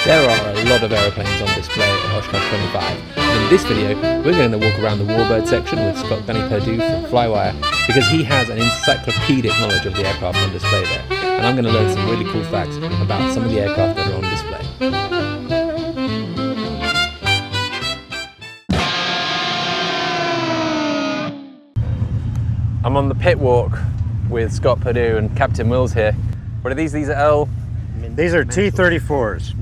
There are a lot of aeroplanes on display at Oshkosh 25, and in this video we're going to walk around the Warbird section with Scott Perdue from Flywire because he has an encyclopedic knowledge of the aircraft on display there, and I'm going to learn some really cool facts about some of the aircraft that are on display. I'm on the pit walk with Scott Perdue and Captain Wills here. What are these? These are L? These are T-34s.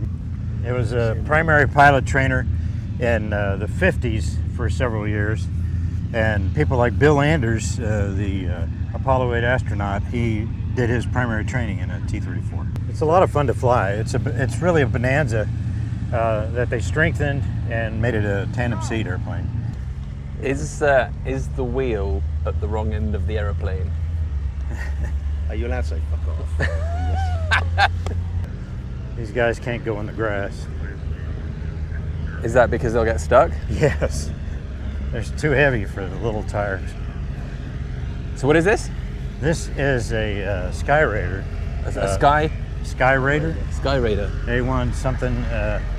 It was a primary pilot trainer in the 50s for several years. And people like Bill Anders, the Apollo 8 astronaut, he did his primary training in a T-34. It's a lot of fun to fly. It's really a bonanza that they strengthened and made it a tandem seat airplane. Is the wheel at the wrong end of the aeroplane? Are you allowed to say fuck off? These guys can't go in the grass. Is that because they'll get stuck? Yes. They're too heavy for the little tires. So what is this? This is a Skyraider. Skyraider? Skyraider. A1 something.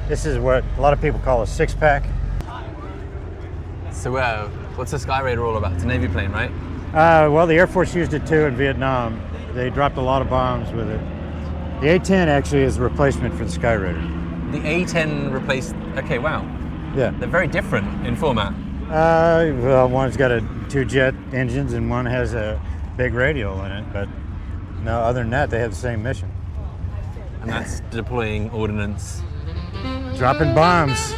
This is what a lot of people call a six-pack. So what's a Skyraider all about? It's a Navy plane, right? Well, the Air Force used it too in Vietnam. They dropped a lot of bombs with it. The A-10 actually is a replacement for the Skyraider. The A-10 replaced, okay, wow. Yeah. They're very different in format. Well, one's got two jet engines and one has a big radial in it, but no, other than that, they have the same mission. And that's deploying ordnance. Dropping bombs.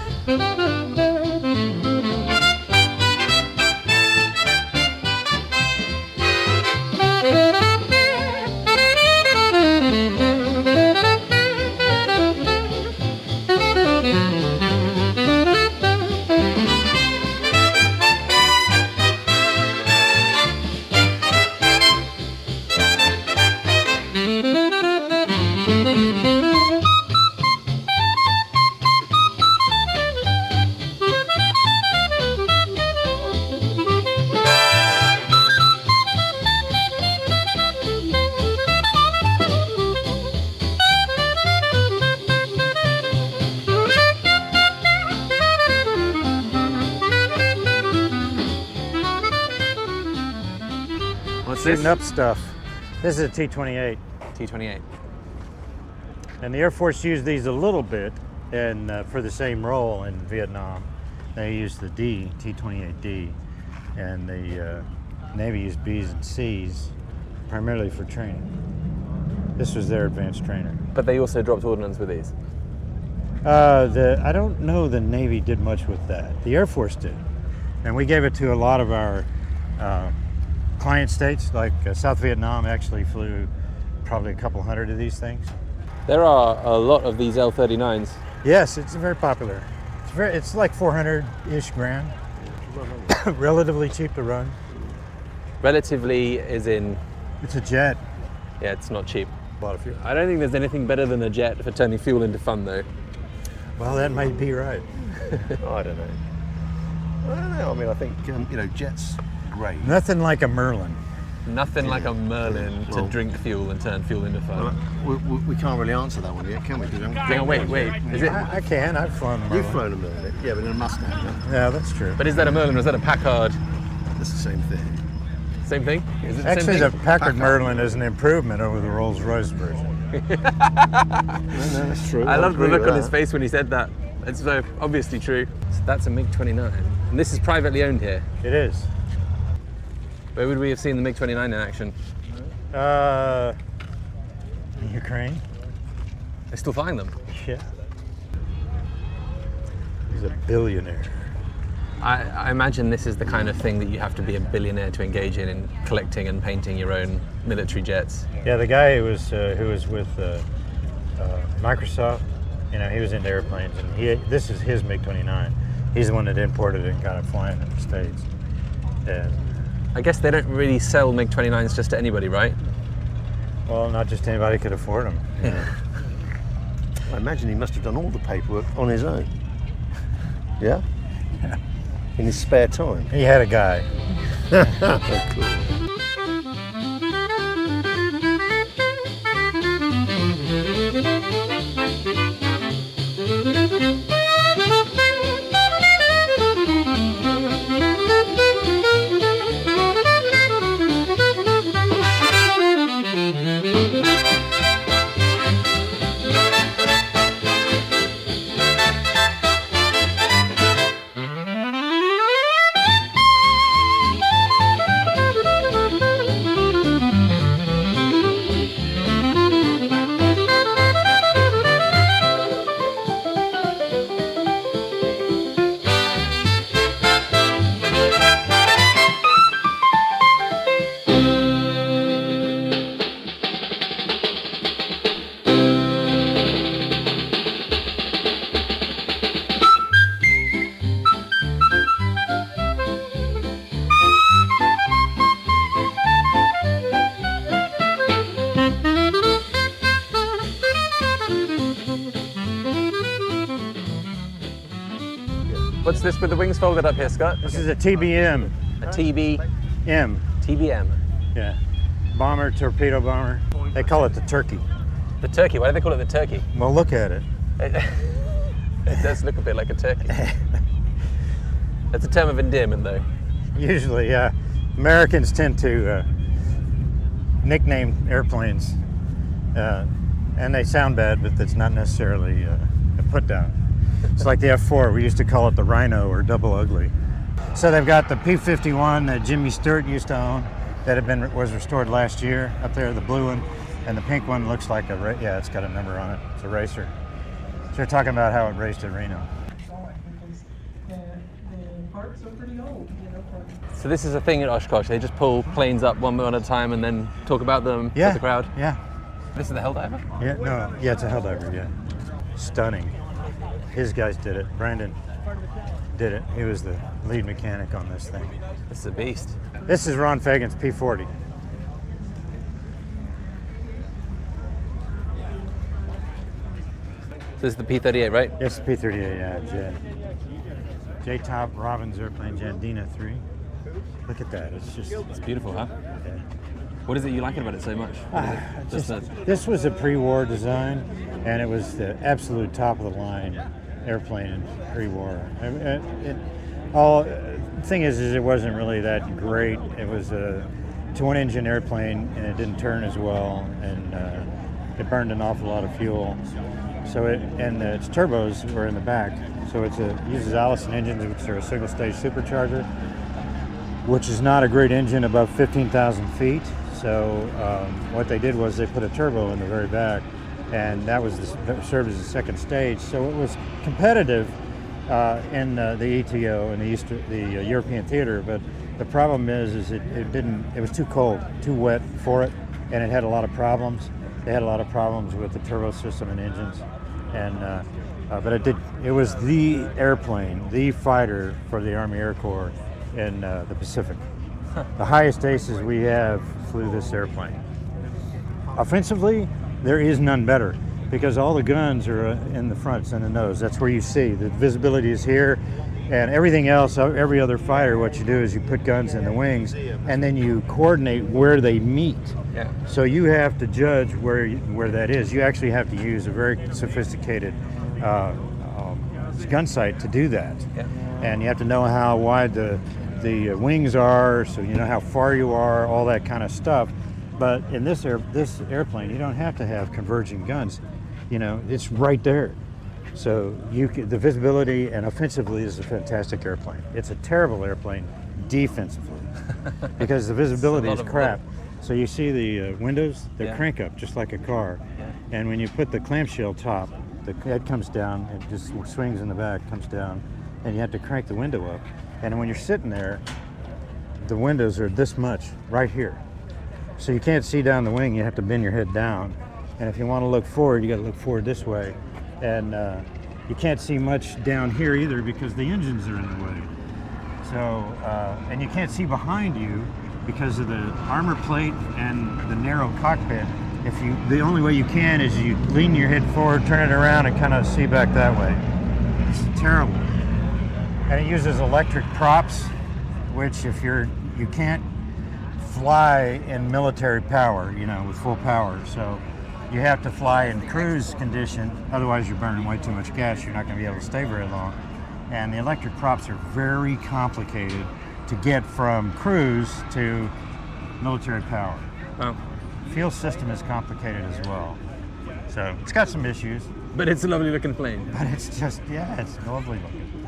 Shooting up stuff. This is a T-28. T-28. And the Air Force used these a little bit for the same role in Vietnam. They used the T-28D, and the Navy used Bs and Cs primarily for training. This was their advanced trainer. But they also dropped ordnance with these? I don't know the Navy did much with that. The Air Force did. And we gave it to a lot of our client states, like South Vietnam actually flew probably a couple hundred of these things. There are a lot of these L-39s. Yes, it's very popular. It's like 400-ish grand. Relatively cheap to run. Relatively is in... It's a jet. Yeah, it's not cheap. A lot of fuel. I don't think there's anything better than a jet for turning fuel into fun, though. Well, that might be right. I don't know. I mean, I think, jets, great. Nothing like a Merlin. Nothing like a Merlin to drink fuel and turn fuel into fun. Well, we can't really answer that one yet, can we? Hang on, wait. Is it? I can. I've flown a Merlin. You've flown a Merlin, yeah, but in a Mustang. Yeah, that's true. But is that a Merlin or is that a Packard? That's the same thing. Same thing? Is it the Actually, same the Packard Merlin is an improvement over the Rolls-Royce version. No, that's true. I love the look on his face when he said that. It's so obviously true. So that's a MiG-29. And this is privately owned here. It is. Where would we have seen the MiG-29 in action? Ukraine. They're still flying them. Yeah. He's a billionaire. I imagine this is the kind of thing that you have to be a billionaire to engage in collecting and painting your own military jets. Yeah, the guy who was with Microsoft, he was into airplanes, and this is his MiG-29. He's the one that imported it and got it flying in the States. And I guess they don't really sell MiG-29s just to anybody, right? Well, not just anybody could afford them. Yeah. I imagine he must have done all the paperwork on his own. Yeah? Yeah. In his spare time. He had a guy. Oh, cool. What's this with the wings folded up here, Scott? This is a TBM. A TBM. Yeah. Bomber, torpedo bomber. They call it the turkey. The turkey. Why do they call it the turkey? Well, look at it. It does look a bit like a turkey. That's a term of endearment, though. Usually, yeah. Americans tend to nickname airplanes, and they sound bad, but that's not necessarily a put down. It's like the F4. We used to call it the Rhino or Double Ugly. So they've got the P-51 that Jimmy Stewart used to own that was restored last year up there, the blue one, and the pink one looks like yeah, it's got a number on it. It's a racer. So they're talking about how it raced at Reno. So this is a thing at Oshkosh. They just pull planes up one at a time and then talk about them to the crowd. Yeah. This is the Helldiver? Yeah, it's a Helldiver, yeah. Stunning. His guys did it. Brandon did it. He was the lead mechanic on this thing. This is a beast. This is Ron Fagan's P-40. So this is the P-38, right? Yes, P-38, yeah, J-top Robbins airplane, Jandina 3. Look at that, It's beautiful, huh? Yeah. What is it you like about it so much? This was a pre-war design, and it was the absolute top of the line airplane pre-war. Thing is it wasn't really that great. It was a twin engine airplane, and it didn't turn as well, and it burned an awful lot of fuel. So its turbos were in the back. So it uses Allison engines, which are a single stage supercharger, which is not a great engine above 15,000 feet. So what they did was they put a turbo in the very back, and that served as the second stage. So it was competitive in the ETO and the European theater, but the problem is it was too cold, too wet for it, and it had a lot of problems. They had a lot of problems with the turbo system and engines, but it was the airplane, the fighter for the Army Air Corps in the Pacific. The highest aces we have flew this airplane. Offensively, there is none better because all the guns are in the fronts and the nose. That's where you see. The visibility is here, and everything else, every other fighter, what you do is you put guns in the wings and then you coordinate where they meet. Yeah. So you have to judge where that is. You actually have to use a very sophisticated gun sight to do that. Yeah. And you have to know how wide the wings are, so you know how far you are, all that kind of stuff. But in this airplane, you don't have to have converging guns. You know, it's right there. So the visibility and offensively is a fantastic airplane. It's a terrible airplane defensively because the visibility is crap. So you see the windows, they crank up just like a car. Yeah. And when you put the clamshell top, the head comes down, it just swings in the back, comes down, and you have to crank the window up. And when you're sitting there, the windows are this much right here. So you can't see down the wing, you have to bend your head down. And if you want to look forward, you got to look forward this way. And you can't see much down here either because the engines are in the way. So, and you can't see behind you because of the armor plate and the narrow cockpit. The only way you can is you lean your head forward, turn it around, and kind of see back that way. It's terrible. And it uses electric props, which you can't fly in military power, with full power. So you have to fly in cruise condition, otherwise you're burning way too much gas. You're not going to be able to stay very long. And the electric props are very complicated to get from cruise to military power. Wow. Fuel system is complicated as well. So it's got some issues. But it's a lovely looking plane. But it's just, it's lovely looking.